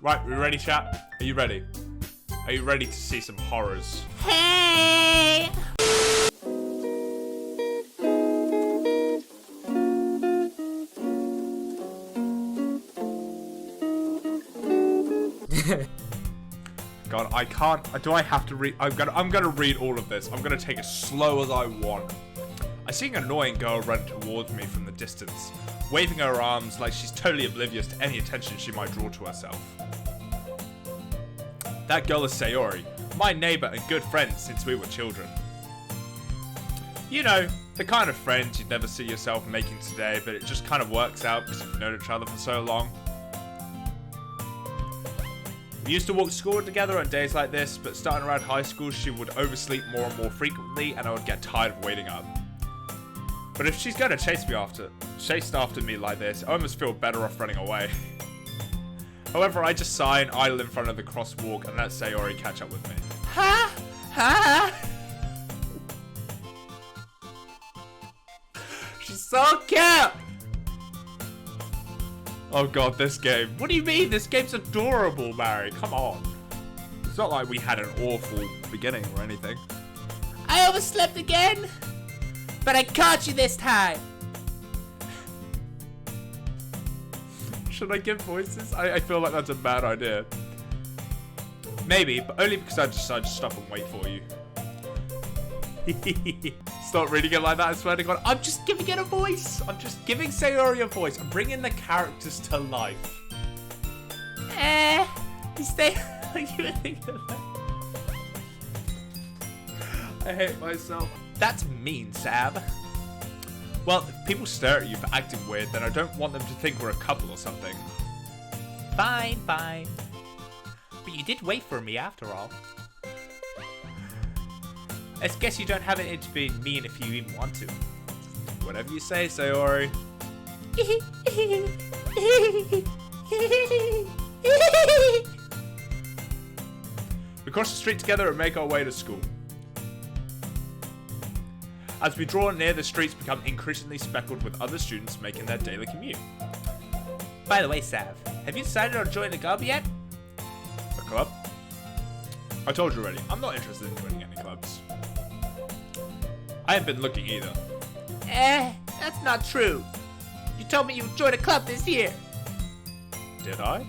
Right, we ready, chat? Are you ready? Are you ready to see some horrors? Hey! God, I can't. Do I have to read? I'm gonna read all of this. I'm gonna take it slow as I want. I see an annoying girl run towards me from the distance, waving her arms like she's totally oblivious to any attention she might draw to herself. That girl is Sayori, my neighbor and good friend since we were children. You know, the kind of friend you'd never see yourself making today, but it just kind of works out because you've known each other for so long. We used to walk to school together on days like this, but starting around high school, she would oversleep more and more frequently, and I would get tired of waiting up. But if she's going to chase after me like this, I almost feel better off running away. However, I just sigh and idle in front of the crosswalk and let Sayori catch up with me. Ha! Ha! She's so cute! Oh god, this game. What do you mean? This game's adorable, Mary. Come on. It's not like we had an awful beginning or anything. I overslept again, but I caught you this time. Should I give voices? I feel like that's a bad idea. Maybe, but only because I decided to stop and wait for you. Stop reading it like that, I swear to God. I'm just giving it a voice. I'm just giving Sayori a voice. I'm bringing the characters to life. You stay. You think of that? I hate myself. That's mean, Sab. Well, if people stare at you for acting weird, then I don't want them to think we're a couple or something. Fine, fine. But you did wait for me after all. I guess you don't have it to be mean if you even want to. Whatever you say, Sayori. We cross the street together and make our way to school. As we draw near, the streets become increasingly speckled with other students making their daily commute. By the way, Sav, have you decided on joining a club yet? A club? I told you already, I'm not interested in joining any clubs. I haven't been looking either. That's not true. You told me you would join a club this year. Did I?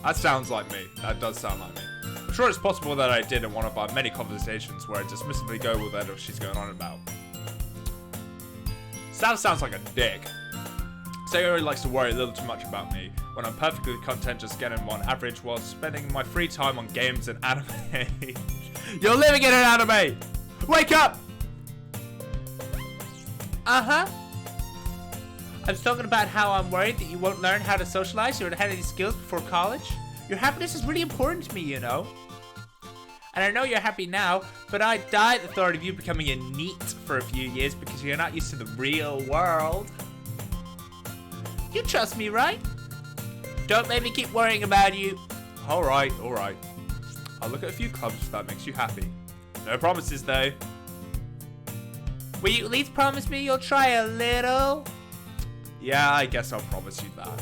That sounds like me. That does sound like me. I'm sure it's possible that I did in one of our many conversations where I dismissively go with whatever she's going on about. Sav sounds like a dick. Sayori likes to worry a little too much about me, when I'm perfectly content just getting one average while spending my free time on games and anime. You're living in an anime! Wake up! Uh-huh. I was talking about how I'm worried that you won't learn how to socialize or have any skills before college. Your happiness is really important to me, you know. And I know you're happy now, but I die at the thought of you becoming a NEET for a few years because you're not used to the real world. You trust me, right? Don't let me keep worrying about you. Alright, alright. I'll look at a few clubs if that makes you happy. No promises, though. Will you at least promise me you'll try a little? Yeah, I guess I'll promise you that.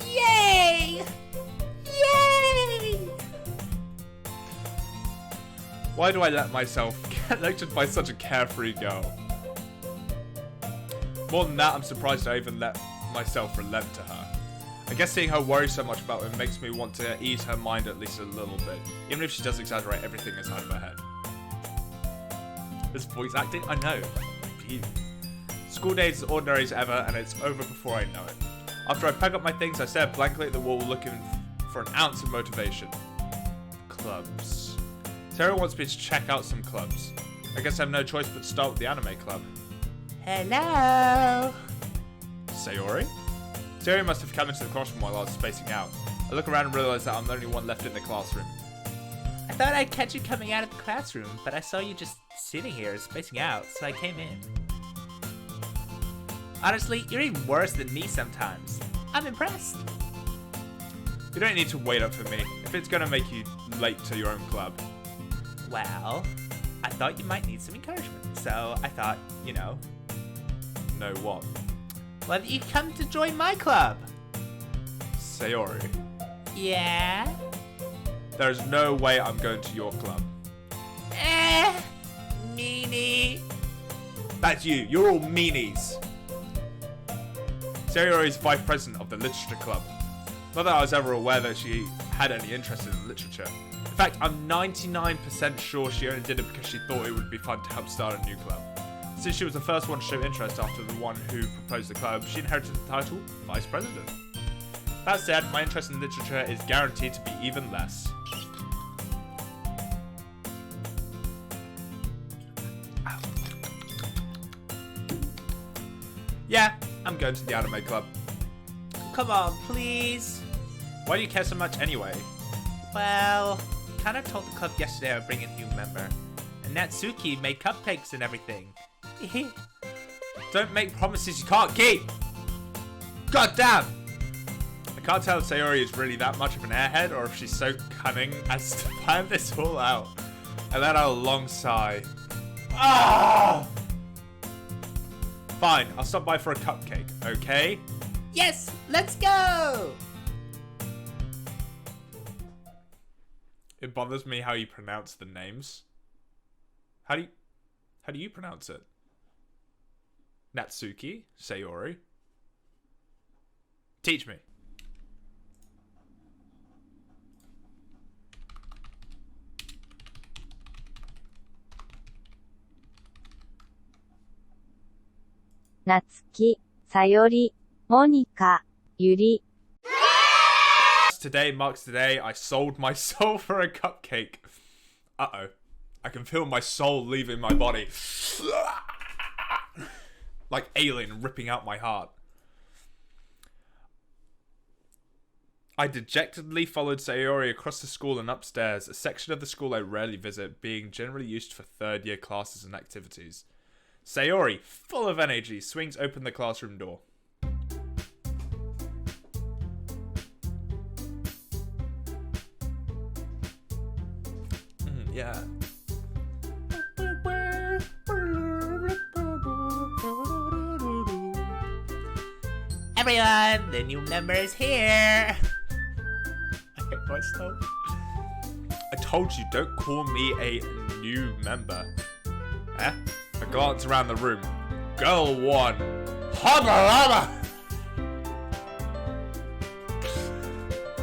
Yay! Yay! Why do I let myself get lectured by such a carefree girl? More than that, I'm surprised I even let myself relent to her. I guess seeing her worry so much about it makes me want to ease her mind at least a little bit, even if she does exaggerate everything inside of her head. This voice acting? I know. Phew. School day is as ordinary as ever, and it's over before I know it. After I pack up my things, I stare blankly at the wall looking for an ounce of motivation. Clubs. Sarah wants me to check out some clubs. I guess I have no choice but to start with the anime club. Hello. Sayori? Sayori must have come into the classroom while I was spacing out. I look around and realize that I'm the only one left in the classroom. I thought I'd catch you coming out of the classroom, but I saw you just sitting here spacing out, so I came in. Honestly, you're even worse than me sometimes. I'm impressed. You don't need to wait up for me if it's going to make you late to your own club. Well, I thought you might need some encouragement, so I thought, you know. Know what? Well, you come to join my club. Sayori. Yeah? There's no way I'm going to your club. Meanie. That's you. You're all meanies. Sayori is vice president of the literature club. Not that I was ever aware that she had any interest in literature. In fact, I'm 99% sure she only did it because she thought it would be fun to help start a new club. Since she was the first one to show interest after the one who proposed the club, she inherited the title Vice President. That said, my interest in literature is guaranteed to be even less. Yeah, I'm going to the anime club. Come on, please. Why do you care so much anyway? Well, kinda told the club yesterday I would bring a new member. And Natsuki made cupcakes and everything. Don't make promises you can't keep! God damn! I can't tell if Sayori is really that much of an airhead or if she's so cunning as to plan this all out. I let out a long sigh. Ah! Fine, I'll stop by for a cupcake, okay? Yes, let's go! It bothers me how you pronounce the names. How do you pronounce it? Natsuki? Sayori? Teach me. Natsuki, Sayori, Monika, Yuri. Today marks the day I sold my soul for a cupcake. Uh-oh. I can feel my soul leaving my body. Like alien ripping out my heart. I dejectedly followed Sayori across the school and upstairs, a section of the school I rarely visit, being generally used for third-year classes and activities. Sayori, full of energy, swings open the classroom door. Yeah. Everyone, the new member is here. I hate myself. I told you, don't call me a new member. Eh? I glance around the room. Girl 1. Hubba hubba!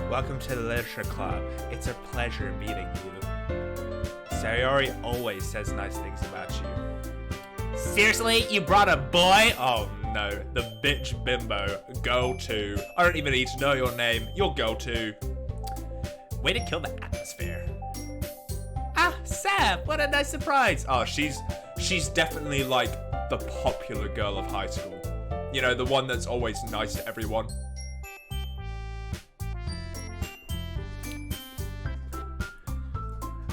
Welcome to the Literature Club. It's a pleasure meeting you. Sayori always says nice things about you. Seriously? You brought a boy? Oh no, the bitch bimbo. Girl 2. I don't even need to know your name. You're girl 2. Way to kill the atmosphere. Ah, Sam, what a nice surprise. Oh, she's definitely like the popular girl of high school. You know, the one that's always nice to everyone.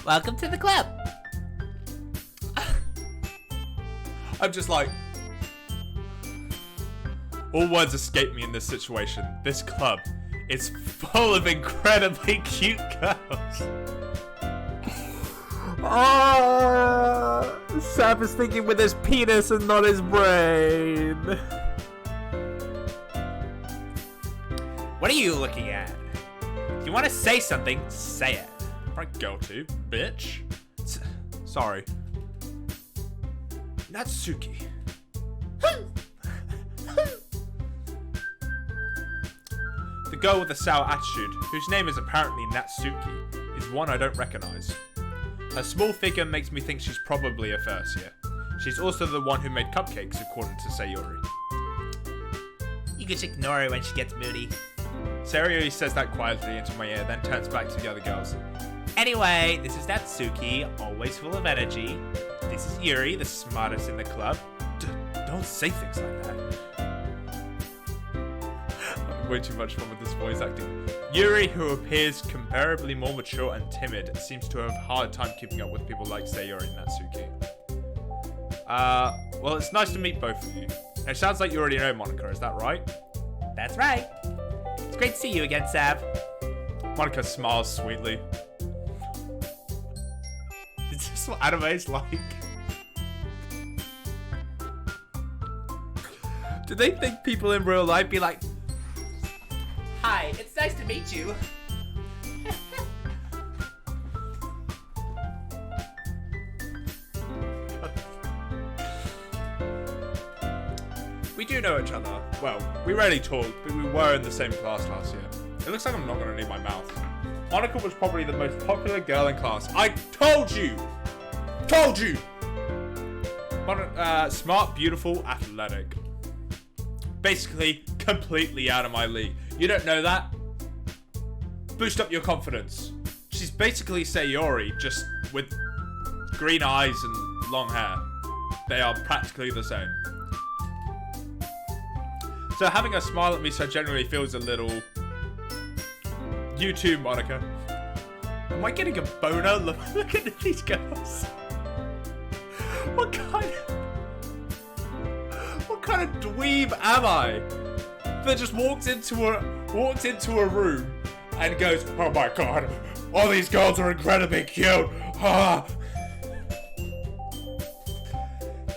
Welcome to the club. I'm just like... all words escape me in this situation. This club is full of incredibly cute girls. Sam is thinking with his penis and not his brain. What are you looking at? If you want to say something, say it. Right, go to, bitch. Sorry. Natsuki. The girl with the sour attitude, whose name is apparently Natsuki, is one I don't recognize. Her small figure makes me think she's probably a first year. She's also the one who made cupcakes, according to Sayori. You can just ignore her when she gets moody. Sayori says that quietly into my ear, then turns back to the other girls. Anyway, this is Natsuki, always full of energy. This is Yuri, the smartest in the club. Don't say things like that. Way too much fun with this voice acting. Yuri, who appears comparably more mature and timid, seems to have a hard time keeping up with people like Sayori and Natsuki. Well, it's nice to meet both of you. It sounds like you already know Monica, is that right? That's right. It's great to see you again, Sav. Monica smiles sweetly. Is this what anime's like? Do they think people in real life be like, hi, it's nice to meet you. We do know each other. Well, we rarely talk, but we were in the same class last year. It looks like I'm not going to need my mouth. Monica was probably the most popular girl in class. I told you! Told you! Smart, beautiful, athletic. Basically, completely out of my league. You don't know that? Boost up your confidence. She's basically Sayori, just with green eyes and long hair. They are practically the same. So having her smile at me so genuinely feels a little... You too, Monica. Am I getting a boner? Look at these girls. What kind of dweeb am I? That just walks into a room and goes, oh my god, all these girls are incredibly cute. Ah.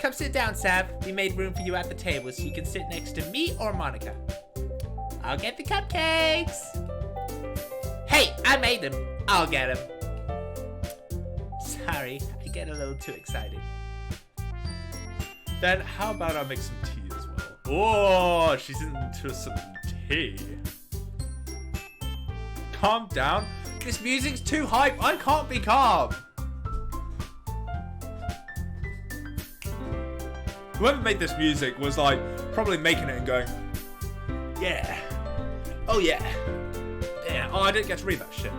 Come sit down, Sav. We made room for you at the table so you can sit next to me or Monica. I'll get the cupcakes. Hey, I made them. I'll get them. Sorry, I get a little too excited. Then how about I make some tea as well? Oh, she's into some tea. Calm down. This music's too hype. I can't be calm. Whoever made this music was like probably making it and going, yeah. Oh yeah. Yeah. Oh, I didn't get to read that shit.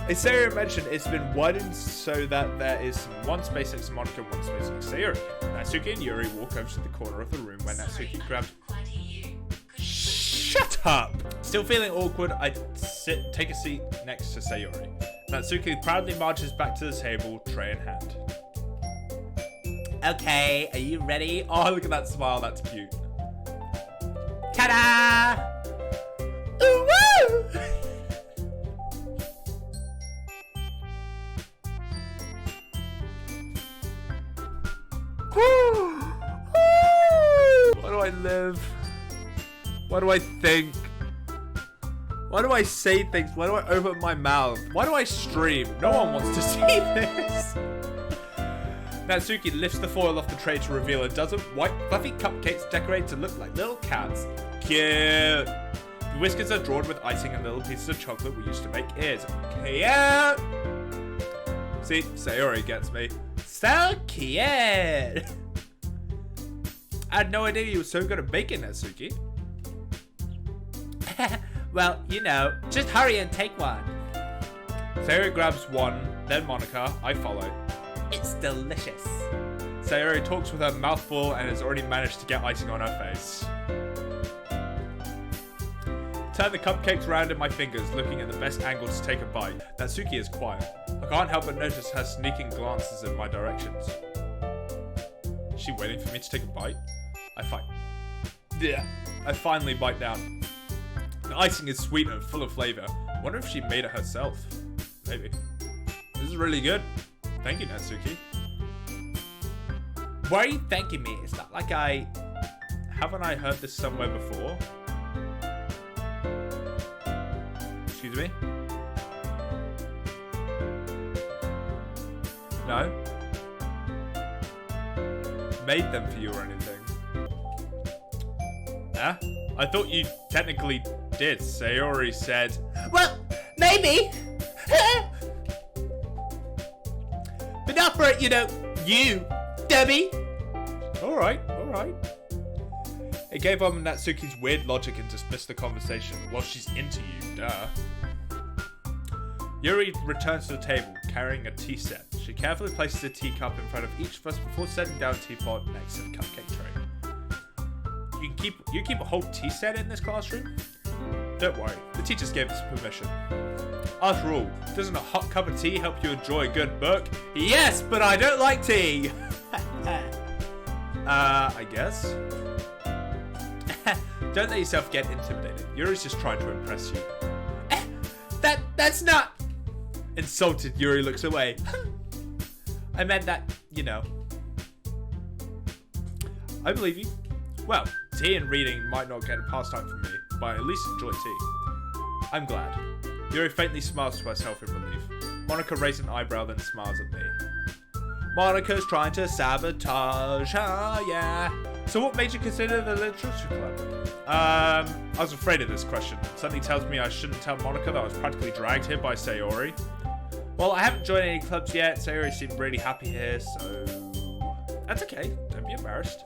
As Sarah mentioned, it's been widened so that there is one space next to Monica and one space next to Sayori. Natsuki and Yuri walk over to the corner of the room where Natsuki grabs... Shut up! Still feeling awkward, I take a seat next to Sayori. Natsuki proudly marches back to the table, tray in hand. Okay, are you ready? Oh, look at that smile, that's cute. Ta-da! Ooh, woo! Why do I live? Why do I think? Why do I say things? Why do I open my mouth? Why do I stream? No one wants to see this. Natsuki lifts the foil off the tray to reveal a dozen white fluffy cupcakes decorated to look like little cats. Cute. The whiskers are drawn with icing and little pieces of chocolate we used to make ears. Cute. See, Sayori gets me. So cute. I had no idea you were so good at baking, Natsuki. Well, you know, just hurry and take one. Sayori grabs one, then Monica. I follow. It's delicious. Sayori talks with her mouth full and has already managed to get icing on her face. Turn the cupcakes round in my fingers, looking at the best angle to take a bite. Natsuki is quiet. I can't help but notice her sneaking glances in my directions. Is she waiting for me to take a bite? I finally bite down. The icing is sweet and full of flavor. I wonder if she made it herself. Maybe. This is really good. Thank you, Natsuki. Why are you thanking me? It's not like I... Haven't I heard this somewhere before? Excuse me? No? Made them for you or anything? Huh? I thought you technically did. Sayori said... Well, maybe. But not for, you know, you, dummy. Alright. It gave up Natsuki's weird logic and dismissed the conversation. Well, she's into you, duh. Yuri returns to the table, carrying a tea set. She carefully places a teacup in front of each of us before setting down a teapot next to the cupcake tray. You keep a whole tea set in this classroom? Don't worry, the teachers gave us permission. After all, doesn't a hot cup of tea help you enjoy a good book? Yes, but I don't like tea! I guess. Don't let yourself get intimidated. Yuri's just trying to impress you. That's not... Insulted, Yuri looks away. I meant that, you know. I believe you. Well, tea and reading might not get a pastime for me, but I at least enjoy tea. I'm glad. Yuri faintly smiles to herself in relief. Monica raises an eyebrow, then smiles at me. Monica's trying to sabotage, yeah. So what made you consider the literature club? I was afraid of this question. Something tells me I shouldn't tell Monica that I was practically dragged here by Sayori. Well, I haven't joined any clubs yet. Sayori seemed really happy here, so... That's okay. Don't be embarrassed.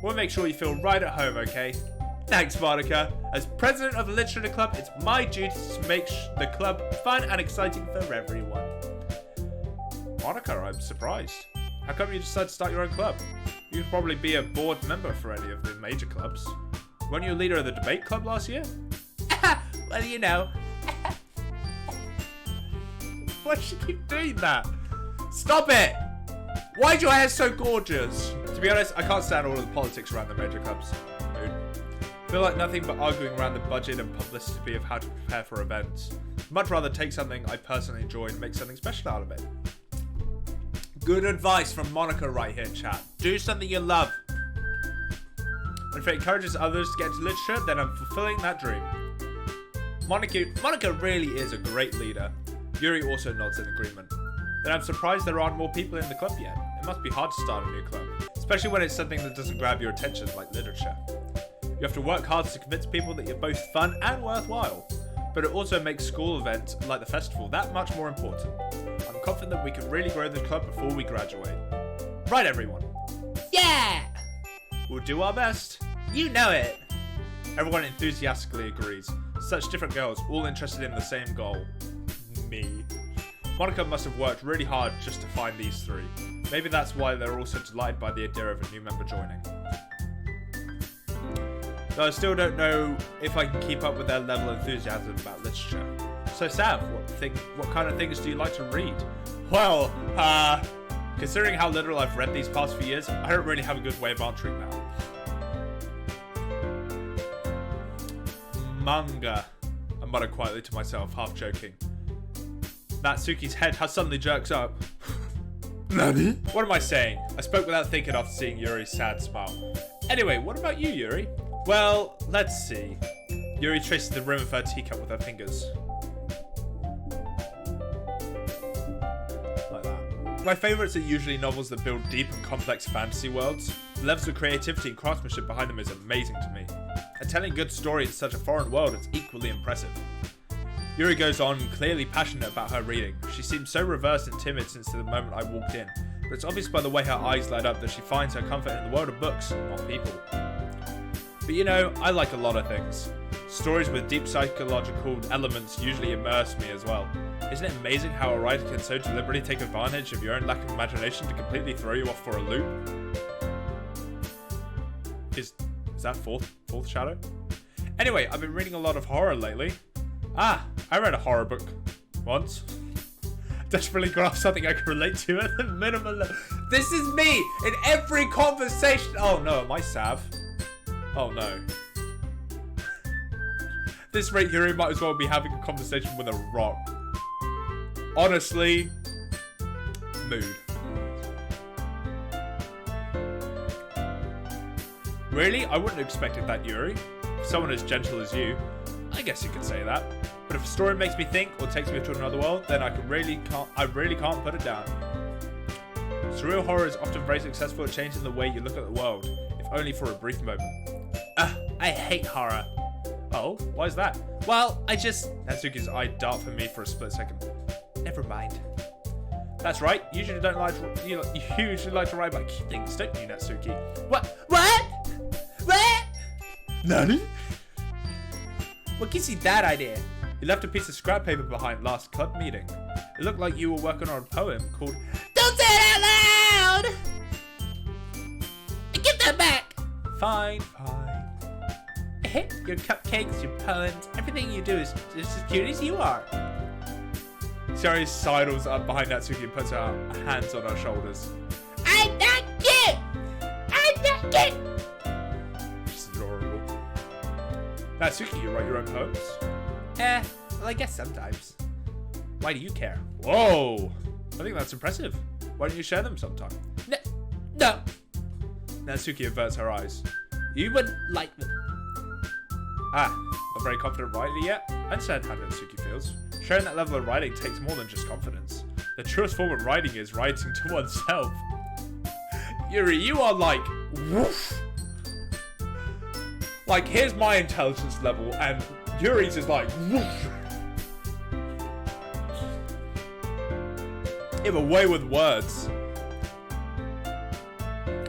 We'll make sure you feel right at home, okay? Thanks, Monica. As president of the literature club, it's my duty to make the club fun and exciting for everyone. Monica, I'm surprised. How come you decided to start your own club? You could probably be a board member for any of the major clubs. Weren't you a leader of the debate club last year? Well, you know. Why does she keep doing that? Stop it! Why is your hair so gorgeous? To be honest, I can't stand all of the politics around the major clubs. Mood. Feel like nothing but arguing around the budget and publicity of how to prepare for events. Much rather take something I personally enjoy and make something special out of it. Good advice from Monica right here, chat. Do something you love. And if it encourages others to get into literature, then I'm fulfilling that dream. Monica really is a great leader. Yuri also nods in agreement. Then I'm surprised there aren't more people in the club yet. It must be hard to start a new club, especially when it's something that doesn't grab your attention like literature. You have to work hard to convince people that you're both fun and worthwhile, but it also makes school events like the festival that much more important. I'm confident that we can really grow the club before we graduate. Right, everyone? Yeah! We'll do our best. You know it. Everyone enthusiastically agrees. Such different girls, all interested in the same goal. Me. Monica must have worked really hard just to find these three. Maybe that's why they're all so delighted by the idea of a new member joining. Though I still don't know if I can keep up with their level of enthusiasm about literature. So Sav, what kind of things do you like to read? Well, considering how little I've read these past few years, I don't really have a good way of answering that. Manga, I muttered quietly to myself, half joking. Natsuki's head suddenly jerks up. Nani? What am I saying? I spoke without thinking after seeing Yuri's sad smile. Anyway, what about you, Yuri? Well, let's see. Yuri traces the rim of her teacup with her fingers. Like that. My favourites are usually novels that build deep and complex fantasy worlds. The levels of creativity and craftsmanship behind them is amazing to me. And telling a good story in such a foreign world is equally impressive. Yuri goes on, clearly passionate about her reading. She seems so reversed and timid since the moment I walked in, but it's obvious by the way her eyes light up that she finds her comfort in the world of books, not people. But you know, I like a lot of things. Stories with deep psychological elements usually immerse me as well. Isn't it amazing how a writer can so deliberately take advantage of your own lack of imagination to completely throw you off for a loop? Is that fourth shadow? Anyway, I've been reading a lot of horror lately. I read a horror book once. Desperately grasp something I can relate to at the minimum level. This is me in every conversation. Oh no, am I Sav? Oh no. This rate, Yuri might as well be having a conversation with a rock. Honestly, mood. Really? I wouldn't have expected that, Yuri. For someone as gentle as you, I guess you could say that. But if a story makes me think or takes me to another world, then I really can't put it down. Surreal horror is often very successful at changing the way you look at the world, if only for a brief moment. I hate horror. Oh, why is that? Well, Natsuki's eye dart for me for a split second. Never mind. That's right. You usually like to write about key things, don't you, Natsuki? What? Nani? What gives you that idea? You left a piece of scrap paper behind last club meeting. It looked like you were working on a poem called... Don't say it out loud! Give that back! Fine. I hate your cupcakes, your poems, everything you do is just as cute as you are. Sayori sidles up behind Natsuki and puts her hands on her shoulders. I'm not cute! I'm not cute! She's adorable. Natsuki, you write your own poems? Well, I guess sometimes. Why do you care? Whoa! I think that's impressive. Why don't you share them sometime? No. Natsuki averts her eyes. You wouldn't like them. Not very confident writer yet? I understand how Natsuki feels. Sharing that level of writing takes more than just confidence. The truest form of writing is writing to oneself. Yuri, you are like... woof! Like, here's my intelligence level, and Yuri's is like, whoosh. You have a way with words.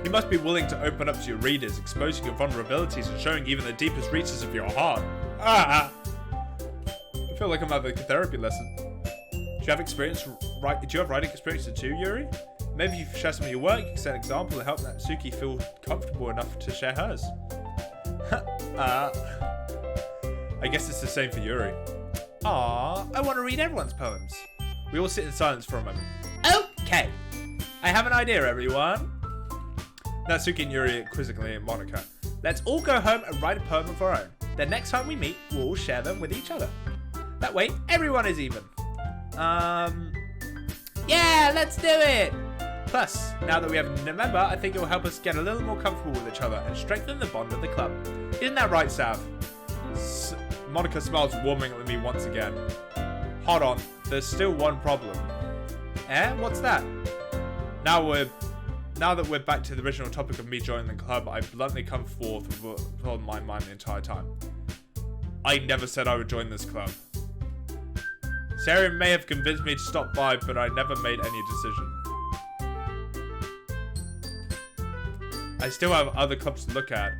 You must be willing to open up to your readers, exposing your vulnerabilities and showing even the deepest reaches of your heart. Ah! I feel like I'm having a therapy lesson. Do you have writing experience too, Yuri? Maybe if you share some of your work, you can set an example and help Natsuki feel comfortable enough to share hers. I guess it's the same for Yuri. Aww, I want to read everyone's poems. We all sit in silence for a moment. Okay. I have an idea, everyone. Natsuki and Yuri quizzically at Monica. Let's all go home and write a poem of our own. Then next time we meet, we'll all share them with each other. That way, everyone is even. Yeah, let's do it! Plus, now that we have a new member, I think it will help us get a little more comfortable with each other and strengthen the bond of the club. Isn't that right, Sav? Monica smiles warmingly at me once again. Hold on, there's still one problem. What's that? Now that we're back to the original topic of me joining the club, I bluntly come forth with what's on my mind the entire time. I never said I would join this club. Sarah may have convinced me to stop by, but I never made any decision. I still have other clubs to look at.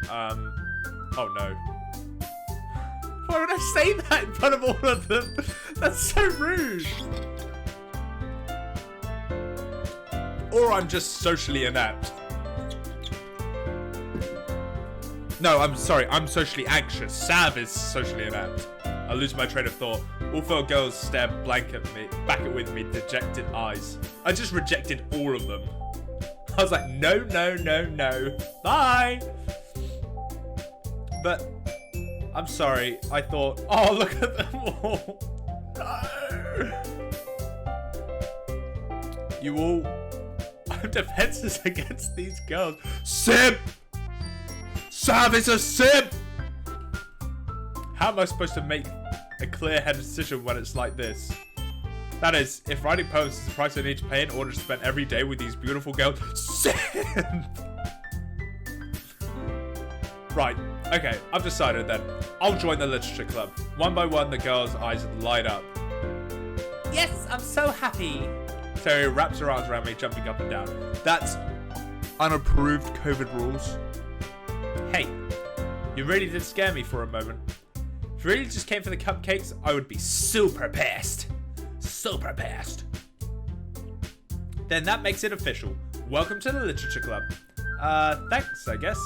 Oh no. Why would I say that in front of all of them? That's so rude. Or I'm just socially inept. No, I'm sorry, I'm socially anxious. Sav is socially inept. I lose my train of thought. All four girls stare back at me with me, dejected eyes. I just rejected all of them. I was like, no, no, no, no. Bye! But, I'm sorry, I thought, oh, look at them all. No! You all... I have defenses against these girls. Simp! Sav is a simp! How am I supposed to make a clear-headed decision when it's like this? That is, if writing poems is the price I need to pay in order to spend every day with these beautiful girls. Simp! Right, okay, I've decided then. I'll join the literature club. One by one, the girls' eyes light up. Yes, I'm so happy. Terry wraps her arms around me, jumping up and down. That's unapproved COVID rules. Hey, you really did scare me for a moment. If you really just came for the cupcakes, I would be super pissed. Super pissed. Then that makes it official. Welcome to the literature club. Thanks, I guess.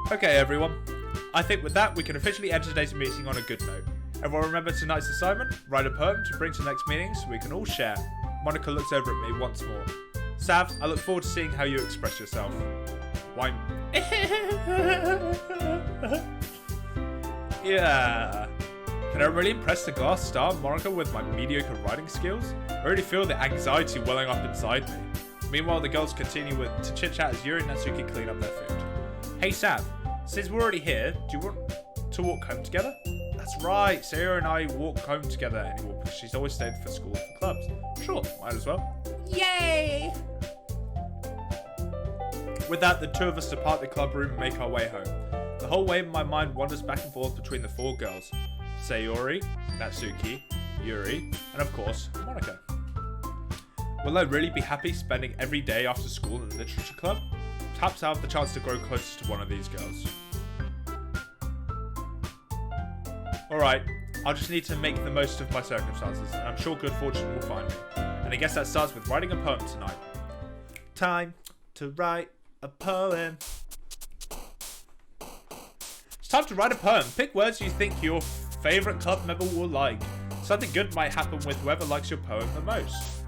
Okay, everyone. I think with that, we can officially end today's meeting on a good note. Everyone remember tonight's assignment? Write a poem to bring to the next meeting so we can all share. Monica looks over at me once more. Sav, I look forward to seeing how you express yourself. Why? Yeah. Can I really impress the glass star Monica with my mediocre writing skills? I already feel the anxiety welling up inside me. Meanwhile, the girls continue to chit-chat as Yuri and Natsuki clean up their food. Hey Sav, since we're already here, do you want to walk home together? That's right, Sarah and I walk home together anymore because she's always stayed for school for clubs. Sure, might as well. Yay! With that, the two of us depart the club room and make our way home. The whole way my mind wanders back and forth between the four girls. Sayori, Natsuki, Yuri, and of course, Monica. Will I really be happy spending every day after school in the literature club? Perhaps I'll have the chance to grow closer to one of these girls. Alright, I'll just need to make the most of my circumstances, and I'm sure good fortune will find me. And I guess that starts with writing a poem tonight. Time to write a poem. It's time to write a poem. Pick words you think your favourite club member will like. Something good might happen with whoever likes your poem the most.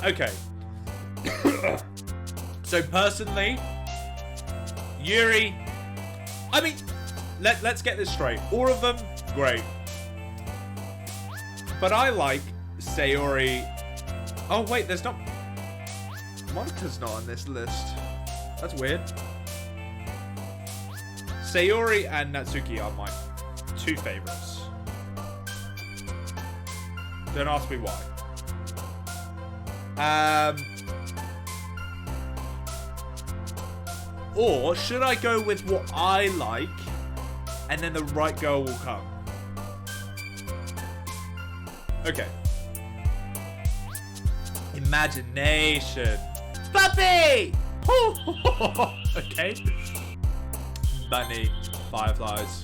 Okay. So personally, Yuri, I mean, let's get this straight. All of them, great. But I like Sayori. Oh wait, there's not... Monica's not on this list. That's weird. Sayori and Natsuki are my two favourites. Don't ask me why. Or should I go with what I like and then the right girl will come? Okay. Imagination. Puppy! Okay. Bunny. Fireflies.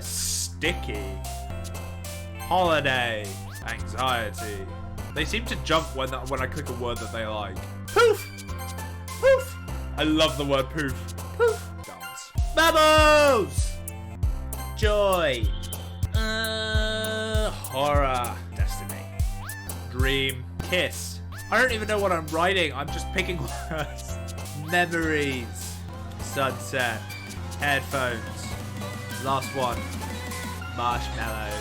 Sticky. Holiday. Anxiety. They seem to jump when I click a word that they like. Poof! Poof! I love the word poof. Poof! Dance. Bubbles! Joy. Horror. Destiny. Dream. Kiss. I don't even know what I'm writing. I'm just picking words. Memories. Sunset. Headphones. Last one. Marshmallow.